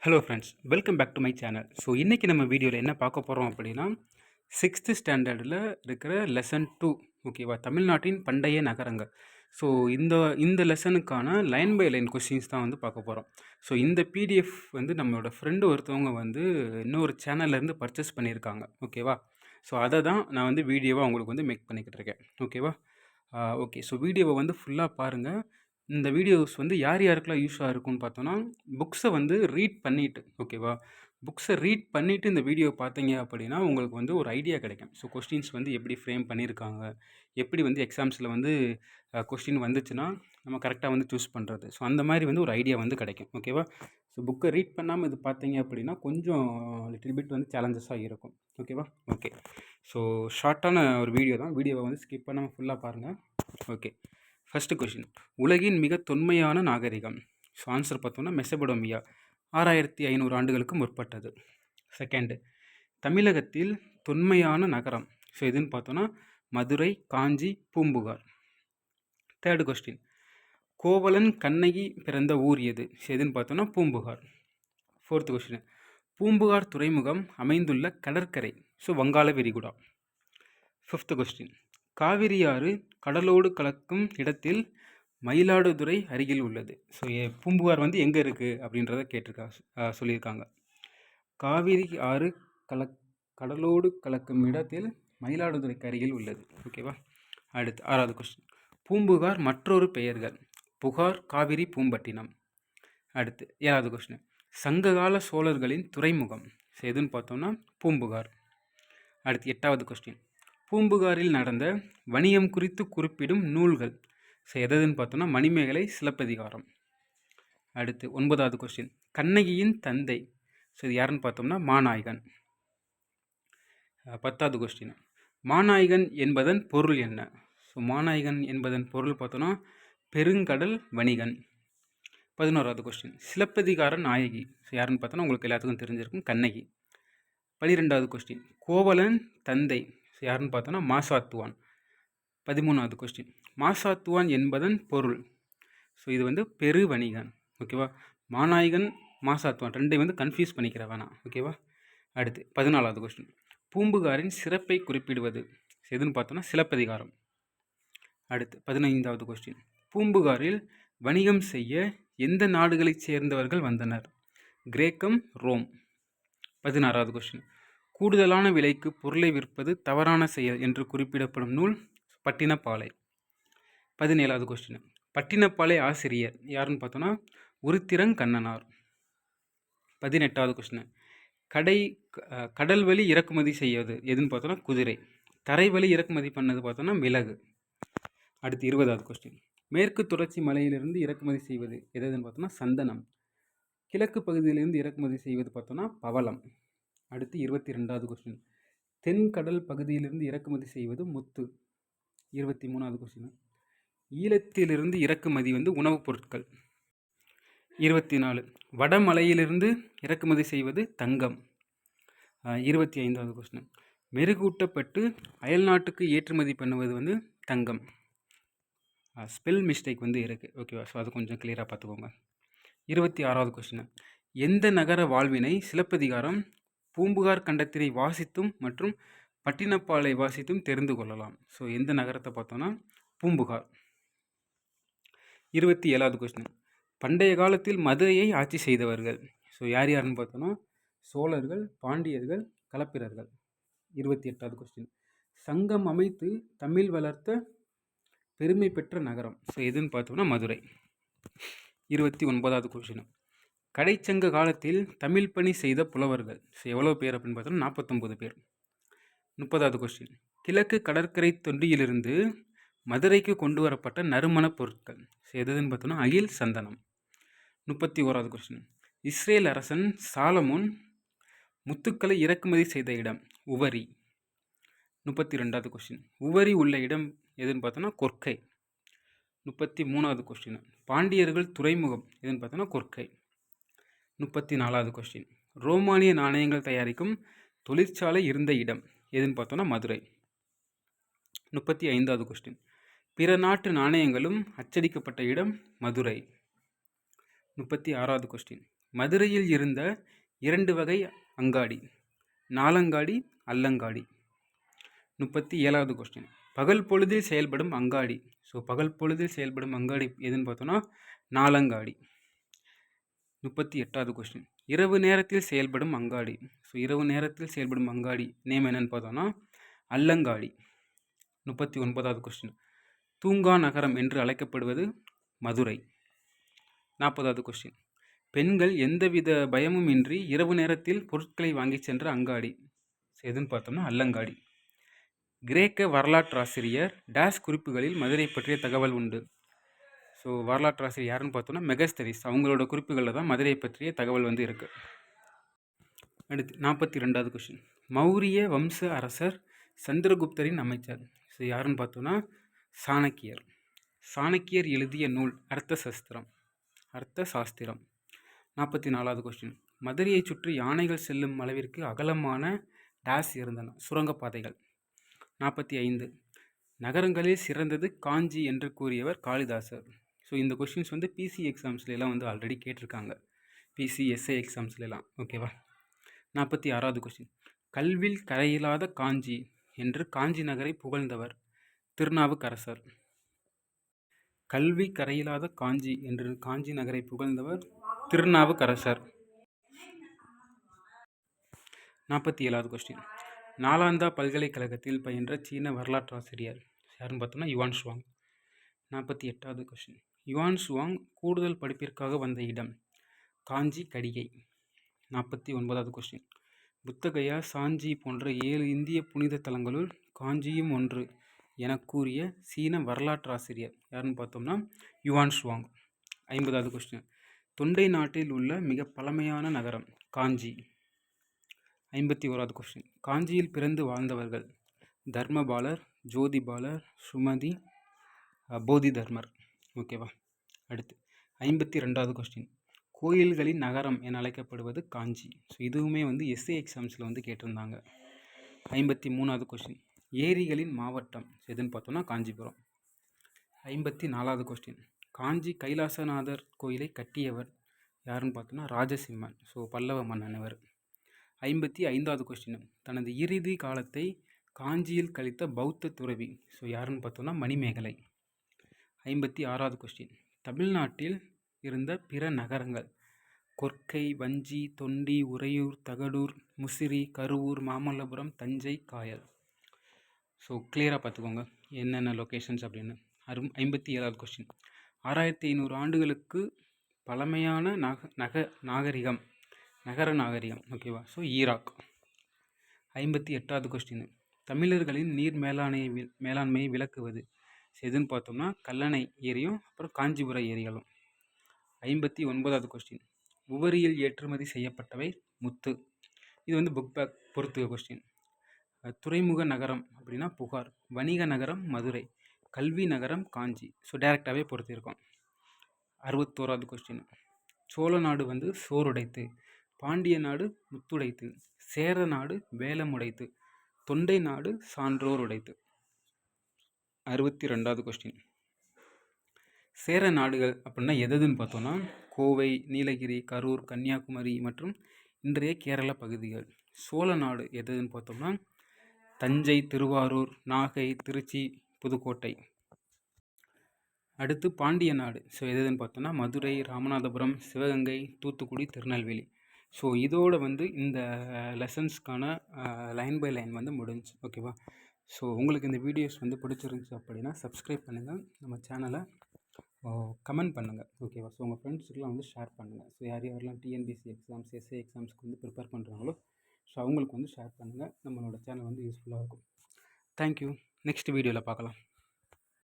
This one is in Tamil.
Hello friends, welcome back to my channel. So இன்றைக்கி நம்ம வீடியோவில் என்ன பார்க்க போகிறோம் அப்படின்னா, 6th ஸ்டாண்டர்டில் இருக்கிற லெசன் 2, ஓகேவா, தமிழ்நாட்டின் பண்டைய நகரங்கள். ஸோ இந்த இந்த லெசனுக்கான லைன் பை லைன் கொஸ்டின்ஸ் தான் வந்து பார்க்க போகிறோம். ஸோ இந்த பிடிஎஃப் வந்து நம்மளோட ஃப்ரெண்டு ஒருத்தவங்க வந்து இன்னொரு சேனல்லேருந்து பர்ச்சேஸ் பண்ணியிருக்காங்க, ஓகேவா. ஸோ அதை தான் நான் வந்து வீடியோவாக உங்களுக்கு வந்து மேக் பண்ணிக்கிட்டு இருக்கேன், ஓகேவா. ஓகே, ஸோ வீடியோவை வந்து ஃபுல்லாக பாருங்கள். இந்த வீடியோஸ் வந்து யார் யாருக்கெல்லாம் யூஸாக இருக்கும்னு பார்த்தோன்னா, புக்ஸை வந்து ரீட் பண்ணிவிட்டு, ஓகேவா, புக்ஸை ரீட் பண்ணிவிட்டு இந்த வீடியோ பார்த்தீங்க அப்படின்னா உங்களுக்கு வந்து ஒரு ஐடியா கிடைக்கும். ஸோ கொஸ்டின்ஸ் வந்து எப்படி ஃப்ரேம் பண்ணியிருக்காங்க, எப்படி வந்து எக்ஸாம்ஸில் வந்து கொஸ்டின் வந்துச்சுன்னா நம்ம கரெக்டாக வந்து சூஸ் பண்ணுறது. ஸோ அந்த மாதிரி வந்து ஒரு ஐடியா வந்து கிடைக்கும், ஓகேவா. ஸோ புக்கை ரீட் பண்ணாமல் இது பார்த்தீங்க அப்படின்னா கொஞ்சம் லிட்டில் பிட் வந்து சேலஞ்சஸாக இருக்கும், ஓகேவா. ஓகே, ஸோ ஷார்ட்டான ஒரு வீடியோ தான். வீடியோவை வந்து ஸ்கிப் பண்ணாமல் ஃபுல்லாக பாருங்கள். ஓகே, ஃபஸ்ட்டு கொஷின், உலகின் மிக தொன்மையான நாகரிகம். ஸோ ஆன்சர் பார்த்தோம்னா மெசபடோமியா, 6500 ஆண்டுகளுக்கு முற்பட்டது. செகண்டு, தமிழகத்தில் தொன்மையான நகரம். ஸோ எதுன்னு பார்த்தோன்னா மதுரை, காஞ்சி, பூம்புகார். தேர்டு கொஸ்டின், கோவலன் கண்ணகி பிறந்த ஊர் எது? ஸோ எதுன்னு பார்த்தோன்னா பூம்புகார். ஃபோர்த்து கொஸ்டின், பூம்புகார் துறைமுகம் அமைந்துள்ள கடற்கரை. ஸோ வங்காள விரிகுடா. ஃபிஃப்த்து கொஸ்டின், காவிரி ஆறு கடலோடு கலக்கும் இடத்தில் மயிலாடுதுறை அருகில் உள்ளது. ஸோ பூம்புகார் வந்து எங்கே இருக்குது அப்படின்றத சொல்லியிருக்காங்க. காவிரி ஆறு கடலோடு கலக்கும் இடத்தில் மயிலாடுதுறைக்கு அருகில் உள்ளது, ஓகேவா. அடுத்து ஆறாவது கொஸ்டின், பூம்புகார் மற்றொரு பெயர்கள். புகார், காவிரி, பூம்பட்டினம். அடுத்து ஏழாவது கொஸ்டின், சங்ககால சோழர்களின் துறைமுகம். ஸோ எதுன்னு பார்த்தோம்னா பூம்புகார். அடுத்து எட்டாவது கொஸ்டின், பூம்புகாரில் நடந்த வணிகம் குறித்து குறிப்பிடும் நூல்கள். ஸோ எதுன்னு பார்த்தோன்னா மணிமேகலை, சிலப்பதிகாரம். அடுத்து 9வது கொஸ்டின், கண்ணகியின் தந்தை. ஸோ இது யாருன்னு பார்த்தோம்னா மாநாயகன். 10வது கொஸ்டின், மாநாயகன் என்பதன் பொருள் என்ன? ஸோ மாநாயகன் என்பதன் பொருள் பார்த்தோன்னா பெருங்கடல் வணிகன். 11வது கொஸ்டின், சிலப்பதிகார நாயகி. ஸோ யாருன்னு பார்த்தோன்னா உங்களுக்கு எல்லாத்துக்கும் தெரிஞ்சிருக்கும், கண்ணகி. 12வது கொஸ்டின், கோவலன் தந்தை. ஸோ யாருன்னு பார்த்தோன்னா மாசாத்துவான். 13வது கொஸ்டின், மாசாத்துவான் என்பதன் பொருள். ஸோ இது வந்து பெரு வணிகன், ஓகேவா. மாநாயகன், மாசாத்துவான் ரெண்டையும் வந்து கன்ஃபியூஸ் பண்ணிக்கிற வேணாம், ஓகேவா. அடுத்து 14வது கொஸ்டின், பூம்புகாரின் சிறப்பை குறிப்பிடுவது. எதுன்னு பார்த்தோன்னா சிலப்பதிகாரம். அடுத்து 15வது கொஸ்டின், பூம்புகாரில் வணிகம் செய்ய எந்த நாடுகளைச் சேர்ந்தவர்கள் வந்தனர்? கிரேக்கம், ரோம். 16வது கொஸ்டின், கூடுதலான விலைக்கு பொருளை விற்பது தவறான செயல் என்று குறிப்பிடப்படும் நூல் பட்டினப்பாலை. 17வது கொஸ்டின், பட்டினப்பாலை ஆசிரியர் யாருன்னு பார்த்தோன்னா உருத்திரங்கண்ணனார். 18வது கொஸ்டின், கடல் வழி இறக்குமதி செய்வது எதுன்னு பார்த்தோன்னா குதிரை. தரை வழி இறக்குமதி பண்ணது பார்த்தோன்னா மிளகு. அடுத்து 20வது கொஸ்டின், மேற்கு தொடர்ச்சி மலையிலிருந்து இறக்குமதி செய்வது எதுன்னு பார்த்தோன்னா சந்தனம். கிழக்கு பகுதியிலிருந்து இறக்குமதி செய்வது பார்த்தோன்னா பவளம். அடுத்து 22வது கொஸ்டின், தென்கடல் பகுதியிலிருந்து இறக்குமதி செய்வது முத்து. 23வது கொஸ்டின், ஈழத்திலிருந்து இறக்குமதி வந்து உணவுப் பொருட்கள். 24, வடமலையிலிருந்து இறக்குமதி செய்வது தங்கம். 25வது கொஸ்டின், மெருகூட்டப்பட்டு அயல்நாட்டுக்கு ஏற்றுமதி பண்ணுவது வந்து தங்கம். ஸ்பெல் மிஸ்டேக் வந்து இருக்குது, ஓகேவா. ஸோ அது கொஞ்சம் கிளியராக பார்த்துக்கோங்க. 26வது கொஸ்டின், எந்த நகர வாழ்வினை சிலப்பதிகாரம் பூம்புகார் கண்டத்தினை வாசித்தும் மற்றும் பட்டினப்பாலை வாசித்தும் தெரிந்து கொள்ளலாம்? ஸோ எந்த நகரத்தை பார்த்தோன்னா பூம்புகார். 27வது கொஸ்டின், பண்டைய காலத்தில் மதுரையை ஆட்சி செய்தவர்கள். ஸோ யார் யாருன்னு பார்த்தோன்னா சோழர்கள், பாண்டியர்கள், களப்பிரர்கள். 28வது கொஸ்டின், சங்கம் அமைத்து தமிழ் வளர்த்த பெருமை பெற்ற நகரம். ஸோ எதுன்னு பார்த்தோம்னா மதுரை. 29வது கொஸ்டின், கடைச்சங்க காலத்தில் தமிழ் பணி செய்த புலவர்கள். ஸோ எவ்வளோ பேர் அப்படின்னு பார்த்தோம்னா 49 பேர். 30வது கொஸ்டின், கிழக்கு கடற்கரை தொண்டியிலிருந்து மதுரைக்கு கொண்டு வரப்பட்ட நறுமணப் பொருட்கள். ஸோ எதுன்னு பார்த்தோன்னா அகில், சந்தனம். 31வது கொஸ்டின், இஸ்ரேல் அரசன் சாலமோன் முத்துக்களை இறக்குமதி செய்த இடம் உவரி. 32வது கொஸ்டின், உவரி உள்ள இடம் எதுன்னு பார்த்தோன்னா கொர்க்கை. 33வது கொஸ்டின், பாண்டியர்கள் துறைமுகம் எதுன்னு பார்த்தோன்னா கொர்க்கை. 34வது கொஸ்டின், ரோமானிய நாணயங்கள் தயாரிக்கும் தொழிற்சாலை இருந்த இடம் எதுன்னு பார்த்தோன்னா மதுரை. 35வது கொஸ்டின், பிற நாட்டு நாணயங்களும் அச்சடிக்கப்பட்ட இடம் மதுரை. 36வது கொஸ்டின், மதுரையில் இருந்த 2 வகை அங்காடி, நாலங்காடி, அல்லங்காடி. 37வது கொஸ்டின், பகல் பொழுதில் செயல்படும் அங்காடி. ஸோ பகல் பொழுதில் செயல்படும் அங்காடி எதுன்னு பார்த்தோன்னா நாலங்காடி. 38வது கொஸ்டின், இரவு நேரத்தில் செயல்படும் அங்காடி. ஸோ இரவு நேரத்தில் செயல்படும் அங்காடி நேம் என்னன்னு பார்த்தோன்னா அல்லங்காடி. 39வது கொஸ்டின், தூங்கா நகரம் என்று அழைக்கப்படுவது மதுரை. 40வது கொஸ்டின், பெண்கள் எந்தவித பயமும் இன்றி இரவு நேரத்தில் பொருட்களை வாங்கி சென்ற அங்காடி எதுன்னு பார்த்தோம்னா அல்லங்காடி. கிரேக்க வரலாற்றாசிரியர் டேஸ் குறிப்புகளில் மதுரை பற்றிய தகவல் உண்டு. ஸோ வரலாற்றாசிரியர் யாருன்னு பார்த்தோம்னா மெகஸ்தனிஸ். அவங்களோட குறிப்புகளில் தான் மதுரை பற்றிய தகவல் வந்து இருக்குது. அடுத்து 42வது கொஸ்டின், மௌரிய வம்ச அரசர் சந்திரகுப்தரின் அமைச்சர். ஸோ யாருன்னு பார்த்தோன்னா சாணக்கியர். சாணக்கியர் எழுதிய நூல் அர்த்த சாஸ்திரம். 44வது கொஸ்டின், மதுரையை சுற்றி யானைகள் செல்லும் அளவிற்கு அகலமான டேஸ் இருந்தன, சுரங்கப்பாதைகள். 45, நகரங்களில் சிறந்தது காஞ்சி என்று கூறியவர் காளிதாசர். ஸோ இந்த கொஸ்டின்ஸ் வந்து பிசி எக்ஸாம்ஸ்லாம் வந்து ஆல்ரெடி கேட்டிருக்காங்க, பிசி எஸ்ஐ எக்ஸாம்ஸ்லாம். ஓகேவா. 46வது கொஸ்டின், கல்வில் கரையில்லாத காஞ்சி என்று காஞ்சி நகரை புகழ்ந்தவர் திருநாவுக்கரசர். கல்வி கரையில்லாத காஞ்சி என்று காஞ்சி நகரை புகழ்ந்தவர் திருநாவுக்கரசர். 47வது கொஸ்டின், நாலாந்தா பல்கலைக்கழகத்தில் பயின்ற சீன வரலாற்றாசிரியர் யாருன்னு பார்த்தோம்னா யுவான் ஷுவாங். 48வது கொஸ்டின், யுவான் ஷுவாங் கூடுதல் படிப்பிற்காக வந்த இடம் காஞ்சி கடிகை. 49வது கொஸ்டின், புத்தகயா, சாஞ்சி போன்ற 7 இந்திய புனித தலங்களுள் காஞ்சியும் ஒன்று என கூறிய சீன வரலாற்றாசிரியர் யாருன்னு பார்த்தோம்னா யுவான் ஷுவாங். 50வது கொஸ்டின், தொண்டை நாட்டில் உள்ள மிக பழமையான நகரம் காஞ்சி. 51வது கொஸ்டின், காஞ்சியில் பிறந்து வாழ்ந்தவர்கள் தர்மபாலர், ஜோதிபாலர், சுமதி, போதி தர்மர். ஓகேவா. அடுத்து 52வது கொஸ்டின், கோயில்களின் நகரம் என அழைக்கப்படுவது காஞ்சி. ஸோ இதுவுமே வந்து எஸ்ஏ எக்ஸாம்ஸில் வந்து கேட்டிருந்தாங்க. 53வது கொஸ்டின், ஏரிகளின் மாவட்டம் எதுன்னு பார்த்தோம்னா காஞ்சிபுரம். 54வது கொஸ்டின், காஞ்சி கைலாசநாதர் கோயிலை கட்டியவர் யாருன்னு பார்த்தோம்னா ராஜசிம்மன். ஸோ பல்லவ மன்னன் அவர். 55வது கொஸ்டின், தனது இறுதி காலத்தை காஞ்சியில் கழித்த பௌத்த துறவி. ஸோ யாருன்னு பார்த்தோம்னா மணிமேகலை. 56வது கொஸ்டின், தமிழ்நாட்டில் இருந்த பிற நகரங்கள் கொர்க்கை, வஞ்சி, தொண்டி, உறையூர், தகடூர், முசிறி, கருவூர், மாமல்லபுரம், தஞ்சை, காயல். ஸோ கிளியராக பார்த்துக்கோங்க என்னென்ன லொக்கேஷன்ஸ் அப்படின்னு. 57வது கொஸ்டின், 6500 ஆண்டுகளுக்கு பழமையான நகர நாகரிகம். ஓகேவா. So Iraq. 58வது கொஸ்டின், தமிழர்களின் நீர் மேலாண்மையை விளக்குவது எதுன்னு பார்த்தோம்னா கல்லணை ஏரியும் அப்புறம் காஞ்சிபுரம் ஏரிகளும். 59வது கொஸ்டின், உவரியில் ஏற்றுமதி செய்யப்பட்டவை முத்து. இது வந்து புக் பேக் பொறுத்துக்க கொஸ்டின். துறைமுக நகரம் அப்படின்னா புகார், வணிக நகரம் மதுரை, கல்வி நகரம் காஞ்சி. ஸோ டைரெக்டாகவே பொறுத்திருக்கோம். 61வது கொஸ்டின், சோழ நாடு வந்து சோறுடைத்து, பாண்டிய நாடு முத்துடைத்து, சேர நாடு வேலமுடைத்து, தொண்டை நாடு சான்றோர் உடைத்து. 62வது கொஸ்டின், சேர நாடுகள் அப்படின்னா எதுன்னு பார்த்தோன்னா கோவை, நீலகிரி, கரூர், கன்னியாகுமரி மற்றும் இன்றைய கேரள பகுதிகள். சோழ நாடு எதுன்னு பார்த்தோம்னா தஞ்சை, திருவாரூர், நாகை, திருச்சி, புதுக்கோட்டை. அடுத்து பாண்டிய நாடு. ஸோ எதுன்னு பார்த்தோம்னா மதுரை, ராமநாதபுரம், சிவகங்கை, தூத்துக்குடி, திருநெல்வேலி. ஸோ இதோட வந்து இந்த லெசன்ஸ்க்கான லைன் பை லைன் வந்து முடிஞ்சு. ஓகேவா. ஸோ உங்களுக்கு இந்த வீடியோஸ் வந்து பிடிச்சிருந்துச்சு அப்படின்னா சப்ஸ்கிரைப் பண்ணுங்கள், நம்ம சேனலை கமெண்ட் பண்ணுங்கள். ஓகேவா. ஸோ உங்கள் ஃப்ரெண்ட்ஸுக்கெலாம் வந்து ஷேர் பண்ணுங்கள். ஸோ யாரெல்லாம் டிஎன்பிஎஸ்சி எக்ஸாம்ஸ், எஸ்ஏ எக்ஸாம்ஸ்க்கு வந்து ப்ரிப்பேர் பண்ணுறாங்களோ ஸோ அவங்களுக்கு வந்து ஷேர் பண்ணுங்கள். நம்மளோட சேனல் வந்து யூஸ்ஃபுல்லாக இருக்கும். தேங்க்யூ. நெக்ஸ்ட் வீடியோவில் பார்க்கலாம்.